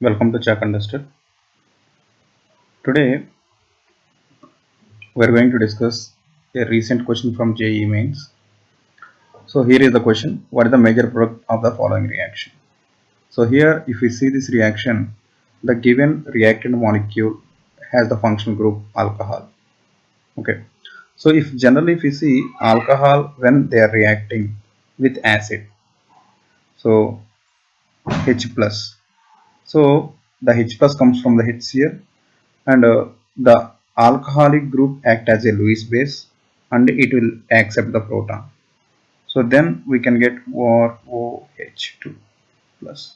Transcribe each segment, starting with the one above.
Welcome to Chuck Understood. Today we are going to discuss a recent question from JEE Mains. So here is the question: what is the major product of the following reaction? So here, if we see this reaction, the given reactant molecule has the functional group alcohol. Okay. So if we see alcohol when they are reacting with acid, so H plus. So the H plus comes from the HCl, and the alcoholic group act as a Lewis base, and it will accept the proton. So then we can get OH2 plus.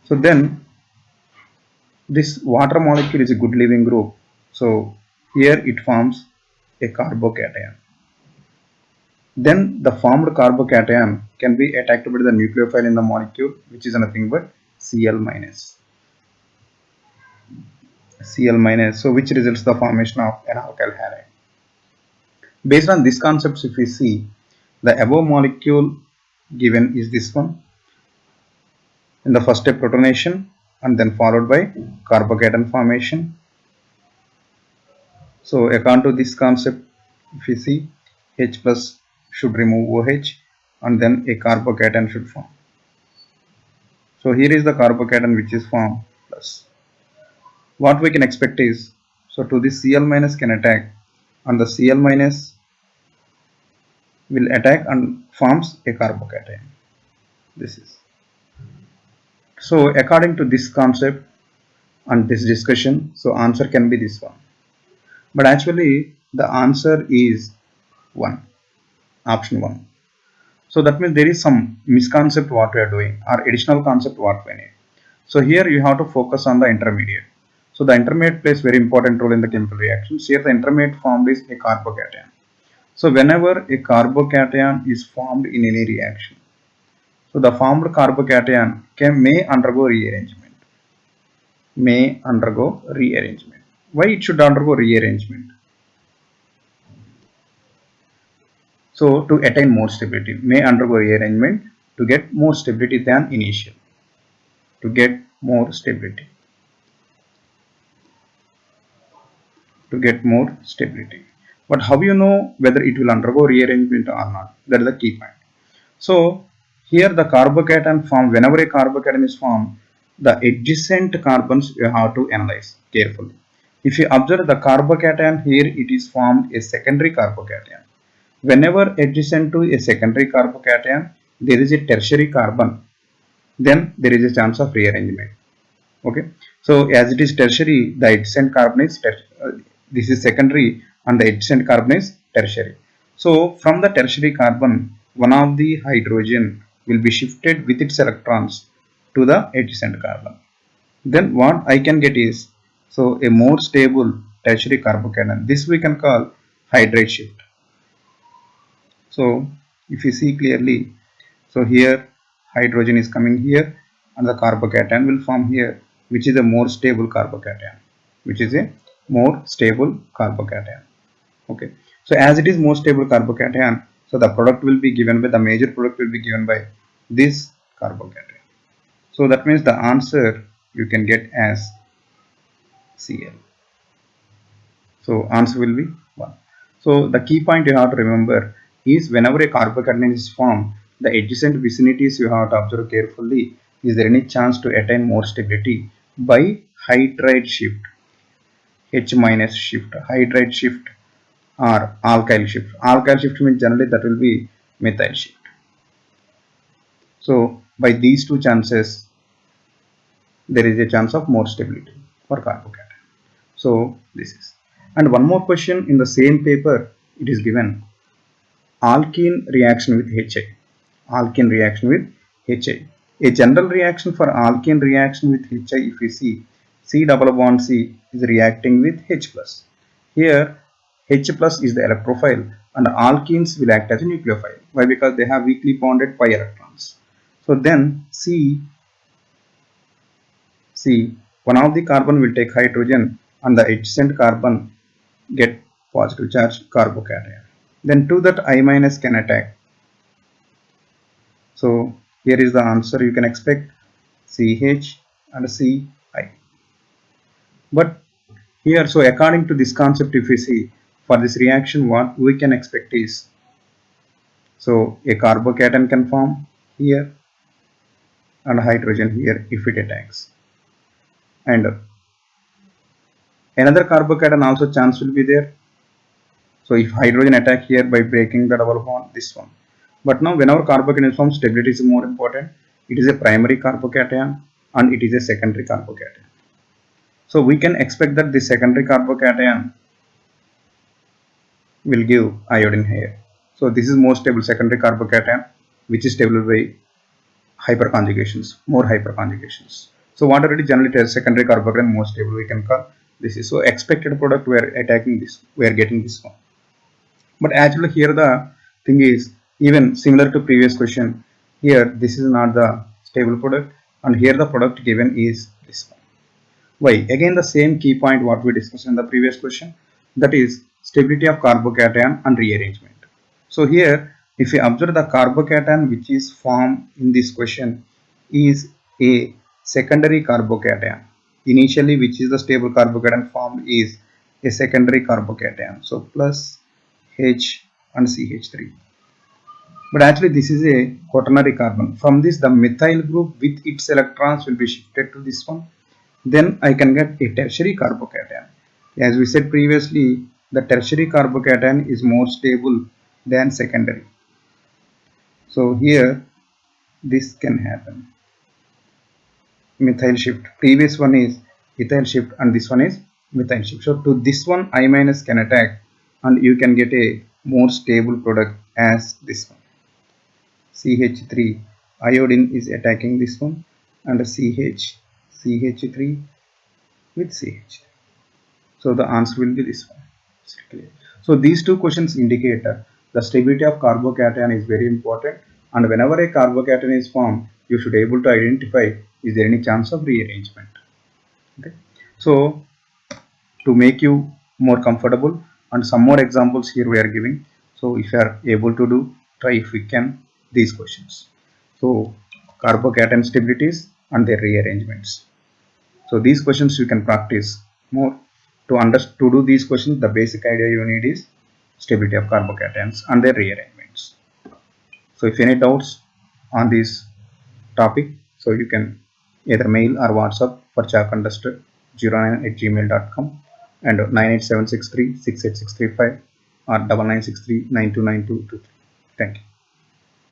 So then this water molecule is a good leaving group. So here it forms a carbocation. Then the formed carbocation can be attacked by the nucleophile in the molecule, which is nothing but Cl minus. Cl minus, so which results the formation of an alkyl halide. Based on this concept, if we see the above molecule given is this one, in the first step protonation and then followed by carbocation formation. So according to this concept, if we see H plus should remove OH and then a carbocation should form. So here is the carbocation which is formed plus. What we can expect is, so to this Cl minus can attack, and the Cl minus will attack and forms a carbocation. This is. So according to this concept and this discussion, so answer can be this one. But actually the answer is 1, option 1. So that means there is some misconcept what we are doing or additional concept what we need. So here you have to focus on the intermediate. So the intermediate plays very important role in the chemical reactions. Here the intermediate formed is a carbocation. So whenever a carbocation is formed in any reaction, so the formed carbocation may undergo rearrangement. May undergo rearrangement. Why it should undergo rearrangement? So to attain more stability, may undergo rearrangement to get more stability than initial. To get more stability. To get more stability. But how you know whether it will undergo rearrangement or not? That is the key point. So here the carbocation form, whenever a carbocation is formed, the adjacent carbons you have to analyze carefully. If you observe the carbocation here, it is formed a secondary carbocation. Whenever adjacent to a secondary carbocation, there is a tertiary carbon, then there is a chance of rearrangement. Okay, so as it is tertiary, the adjacent carbon is this is secondary, and the adjacent carbon is tertiary. So from the tertiary carbon, one of the hydrogen will be shifted with its electrons to the adjacent carbon. Then what I can get is, so a more stable tertiary carbocation. This we can call hydride shift. So if you see clearly, so here hydrogen is coming here and the carbocation will form here, which is a more stable carbocation, which is a more stable carbocation. Okay, so as it is more stable carbocation, so the product will be given by, the major product will be given by this carbocation. So that means the answer you can get as Cl. So answer will be 1. So the key point you have to remember is, whenever a carbocation is formed, the adjacent vicinities you have to observe carefully. Is there any chance to attain more stability by hydride shift, H minus shift, hydride shift or alkyl shift. Alkyl shift means generally that will be methyl shift. So by these two chances, there is a chance of more stability for carbocation. So this is. And one more question in the same paper, it is given alkene reaction with HI. Alkene reaction with HI. A general reaction for alkene reaction with HI, if we see, C double bond C is reacting with H plus. Here H plus is the electrophile and alkenes will act as a nucleophile. Why? Because they have weakly bonded pi electrons. So then one of the carbon will take hydrogen and the adjacent carbon get positive charge carbocation. Then to that I minus can attack. So here is the answer you can expect, CH and C I. But here, so according to this concept, if we see for this reaction, what we can expect is, so a carbocation can form here and hydrogen here if it attacks, and another carbocation also chance will be there. So if hydrogen attack here by breaking the double bond, this one. But now whenever carbocation is formed, stability is more important. It is a primary carbocation and it is a secondary carbocation. So we can expect that the secondary carbocation will give iodine here. So this is more stable secondary carbocation, which is stable by hyperconjugations, more hyperconjugations. So what already generally tells secondary carbocation more stable, we can call this is, so expected product we are attacking this, we are getting this one. But actually here the thing is, even similar to previous question, here this is not the stable product and here the product given is this one. Why? Again the same key point what we discussed in the previous question, that is stability of carbocation and rearrangement. So here if you observe the carbocation which is formed in this question is a secondary carbocation. Initially which is the stable carbocation formed is a secondary carbocation. So plus H and CH3. But actually this is a quaternary carbon. From this the methyl group with its electrons will be shifted to this one. Then I can get a tertiary carbocation. As we said previously, the tertiary carbocation is more stable than secondary. So here this can happen. Methyl shift. Previous one is ethyl shift and this one is methyl shift. So to this one I minus can attack and you can get a more stable product as this one. CH3 iodine is attacking this one and CH3 with CH. So the answer will be this one. So these two questions indicate the stability of carbocation is very important, and whenever a carbocation is formed, you should be able to identify is there any chance of rearrangement. Okay. So to make you more comfortable, and some more examples here we are giving. So if you are able to do, try if we can these questions. So carbocation stabilities and their rearrangements. So these questions you can practice more. To do these questions, the basic idea you need is stability of carbocations and their rearrangements. So if any doubts on this topic, so you can either mail or WhatsApp for chalk_09@gmail.com and 98763 68635 or 9963929223. Thank you.